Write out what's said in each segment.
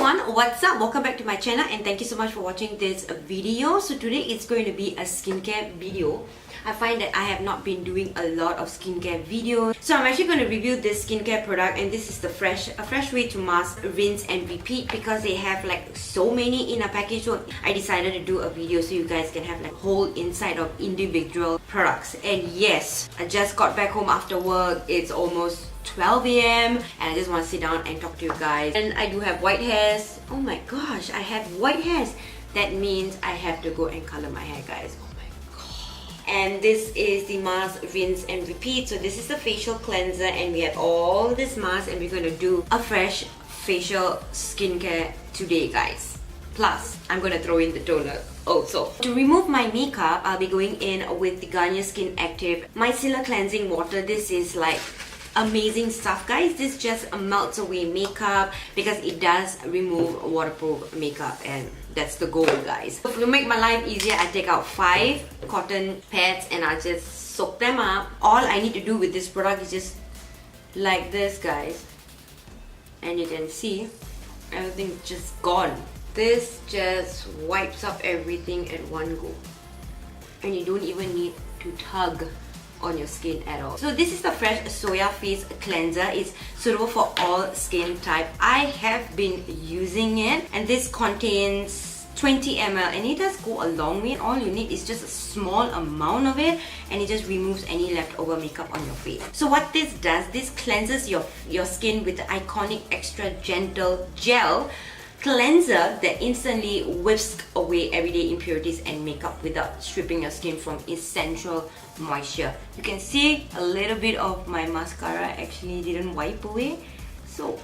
everyone, what's up? Welcome back to my channel and thank you so much for watching this video. So today it's going to be a skincare video. I find that I have not been doing a lot of skincare videos, so I'm actually going to review this skincare product, and this is the a fresh way to mask, rinse and repeat, because they have like so many in a package. So I decided to do a video so you guys can have like whole insight of individual products. And yes, I just got back home after work. It's almost 12 AM and I just want to sit down and talk to you guys. And I do have white hairs. Oh my gosh, I have white hairs. That means I have to go and color my hair, guys. Oh my god. And this is the mask, rinse and repeat. So this is the facial cleanser, and we have all this mask, and we're going to do a fresh facial skincare today, guys. Plus, I'm going to throw in the toner also. To remove my makeup, I'll be going in with the Garnier Skin Active Micellar Cleansing Water. This is like amazing stuff, guys. This just melts away makeup because it does remove waterproof makeup, and that's the goal, guys. So to make my life easier, I take out 5 cotton pads and I just soak them up. All I need to do with this product is just like this, guys, and you can see everything's just gone. This just wipes up everything at one go, and you don't even need to tug on your skin at all. So this is the fresh soya face cleanser. It's suitable for all skin type. I have been using it, and this contains 20 ml, and it does go a long way. All you need is just a small amount of it, and it just removes any leftover makeup on your face. So what this does, this cleanses your skin with the iconic extra gentle gel cleanser that instantly whisks away everyday impurities and makeup without stripping your skin from essential moisture. You can see a little bit of my mascara actually didn't wipe away, so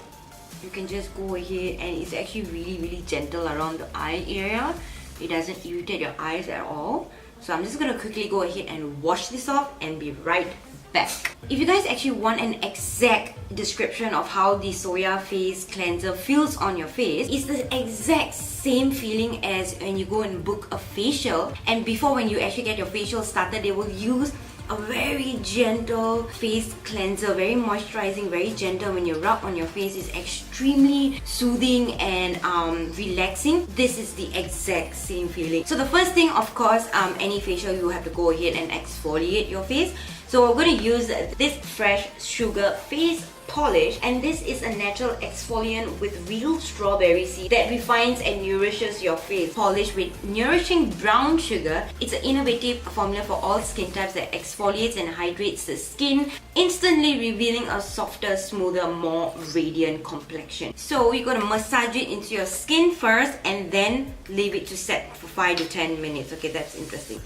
you can just go ahead, and it's actually really gentle around the eye area. It doesn't irritate your eyes at all. So I'm just gonna quickly go ahead and wash this off and be right back. If you guys actually want an exact description of how the soya face cleanser feels on your face, it's the exact same feeling as when you go and book a facial, and before, when you actually get your facial started, they will use a very gentle face cleanser, very moisturizing, very gentle. When you rub on your face, it's extremely soothing and relaxing. This is the exact same feeling. So the first thing, of course, any facial, you have to go ahead and exfoliate your face. So we're going to use this fresh sugar face polish, and this is a natural exfoliant with real strawberry seed that refines and nourishes your face. Polish with nourishing brown sugar. It's an innovative formula for all skin types that exfoliates and hydrates the skin, instantly revealing a softer, smoother, more radiant complexion. So you're going to massage it into your skin first and then leave it to set for 5 to 10 minutes. Okay, that's interesting.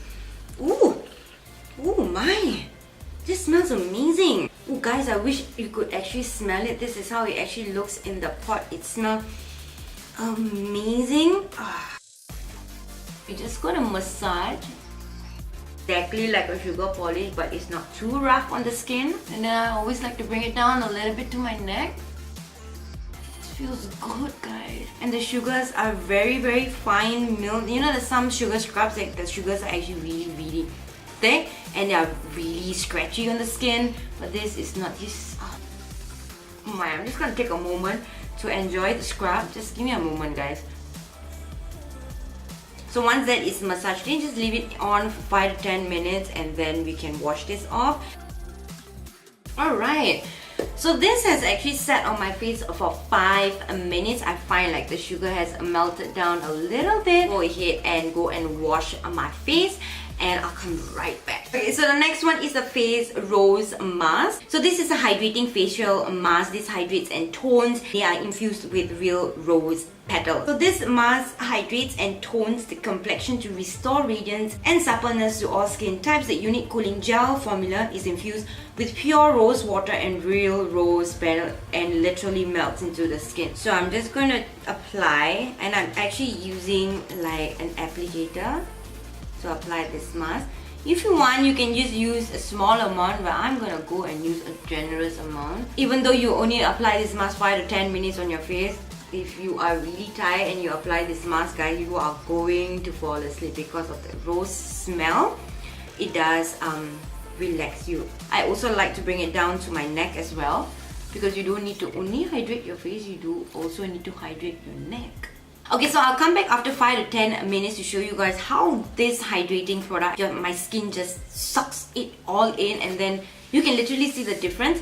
Ooh my, this smells amazing. Oh guys, I wish you could actually smell it. This is how it actually looks in the pot. It smells amazing. You're just gonna massage exactly like a sugar polish, but it's not too rough on the skin. And then I always like to bring it down a little bit to my neck. It feels good, guys. And the sugars are very fine milled. You know, there's some sugar scrubs, like the sugars are actually really thick and they are really scratchy on the skin, but this is not. This, oh my, I'm just gonna take a moment to enjoy the scrub. Just give me a moment, guys. So once that is massaged in, just leave it on for 5 to 10 minutes and then we can wash this off. Alright, so this has actually sat on my face for 5 minutes. I find like the sugar has melted down a little bit. Go ahead and go and wash my face, and I'll come right back. Okay, so the next one is the Face Rose Mask. So this is a hydrating facial mask. This hydrates and tones. They are infused with real rose petals. So this mask hydrates and tones the complexion to restore radiance and suppleness to all skin types. The unique cooling gel formula is infused with pure rose water and real rose petal, and literally melts into the skin. So I'm just going to apply, and I'm actually using like an applicator to apply this mask. If you want, you can just use a small amount, but I'm gonna go and use a generous amount. Even though you only apply this mask 5 to 10 minutes on your face, if you are really tired and you apply this mask, guys, you are going to fall asleep because of the rose smell. It does relax you. I also like to bring it down to my neck as well. because you don't need to only hydrate your face, you do also need to hydrate your neck. Okay, so I'll come back after 5 to 10 minutes to show you guys how this hydrating product, my skin just sucks it all in, and then you can literally see the difference.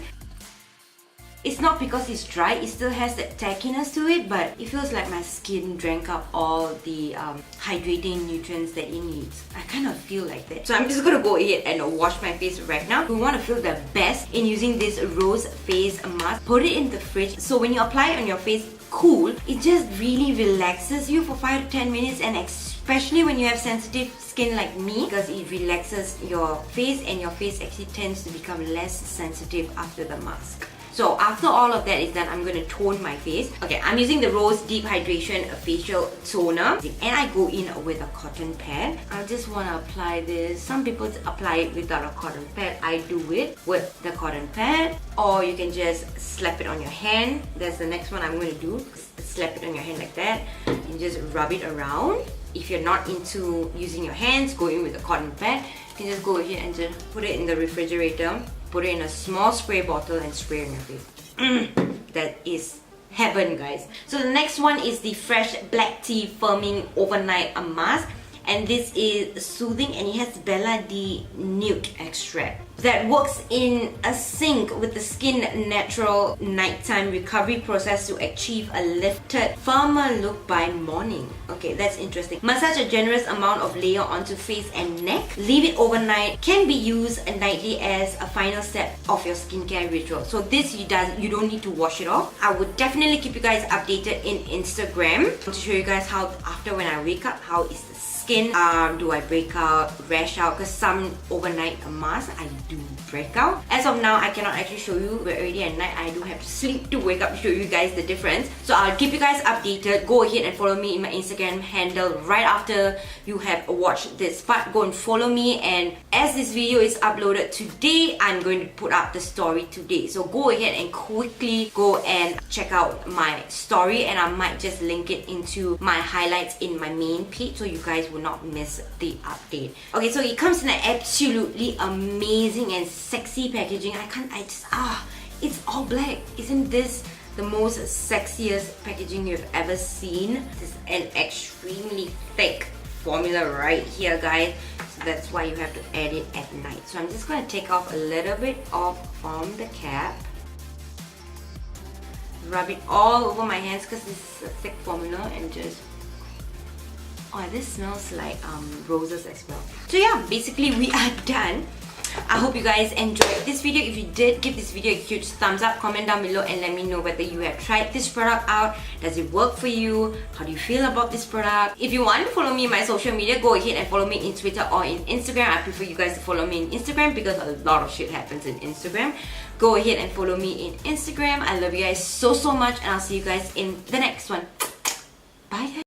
It's not because it's dry, it still has that tackiness to it, but it feels like my skin drank up all the hydrating nutrients that it needs. I kind of feel like that. So I'm just gonna go ahead and wash my face right now. We want to feel the best in using this rose face mask. Put it in the fridge, so when you apply it on your face cool, it just really relaxes you for 5 to 10 minutes, and especially when you have sensitive skin like me, because it relaxes your face and your face actually tends to become less sensitive after the mask. So after all of that is done, I'm going to tone my face. Okay, I'm using the Rose Deep Hydration Facial Toner, and I go in with a cotton pad. I just want to apply this. Some people apply it without a cotton pad. I do it with the cotton pad, or you can just slap it on your hand. That's the next one I'm going to do. Slap it on your hand like that and just rub it around. If you're not into using your hands, go in with a cotton pad. You can just go ahead and just put it in the refrigerator. Put it in a small spray bottle and spray on your face. That is heaven, guys. So the next one is the Fresh Black Tea Firming Overnight Mask, and this is soothing, and it has Bella D Nude extract that works in a sync with the skin natural nighttime recovery process to achieve a lifted, firmer look by morning. Okay, that's interesting. Massage a generous amount of layer onto face and neck. Leave it overnight. Can be used nightly as a final step of your skincare ritual. So this you don't need to wash it off. I would definitely keep you guys updated in Instagram to show you guys how after when I wake up, how is the skin, do I break out, rash out, because some overnight masks I do break out. As of now, I cannot actually show you. We're already at night. I do have to sleep to wake up to show you guys the difference. So I'll keep you guys updated. Go ahead and follow me in my Instagram handle right after you have watched this part. Go and follow me, and as this video is uploaded today, I'm going to put up the story today. So go ahead and quickly go and check out my story, and I might just link it into my highlights in my main page so you guys will not miss the update. Okay, so it comes in an absolutely amazing and sexy packaging. It's all black. Isn't this the most sexiest packaging you've ever seen? This is an extremely thick formula right here, guys. So that's why you have to add it at night. So I'm just going to take off a little bit off from the cap. Rub it all over my hands because this is a thick formula, and just this smells like roses as well. So yeah, basically we are done. I hope you guys enjoyed this video. If you did, give this video a huge thumbs up. Comment down below and let me know whether you have tried this product out. Does it work for you? How do you feel about this product? If you want to follow me in my social media, go ahead and follow me in Twitter or in Instagram. I prefer you guys to follow me in Instagram because a lot of shit happens in Instagram. Go ahead and follow me in Instagram. I love you guys so much, and I'll see you guys in the next one. Bye guys.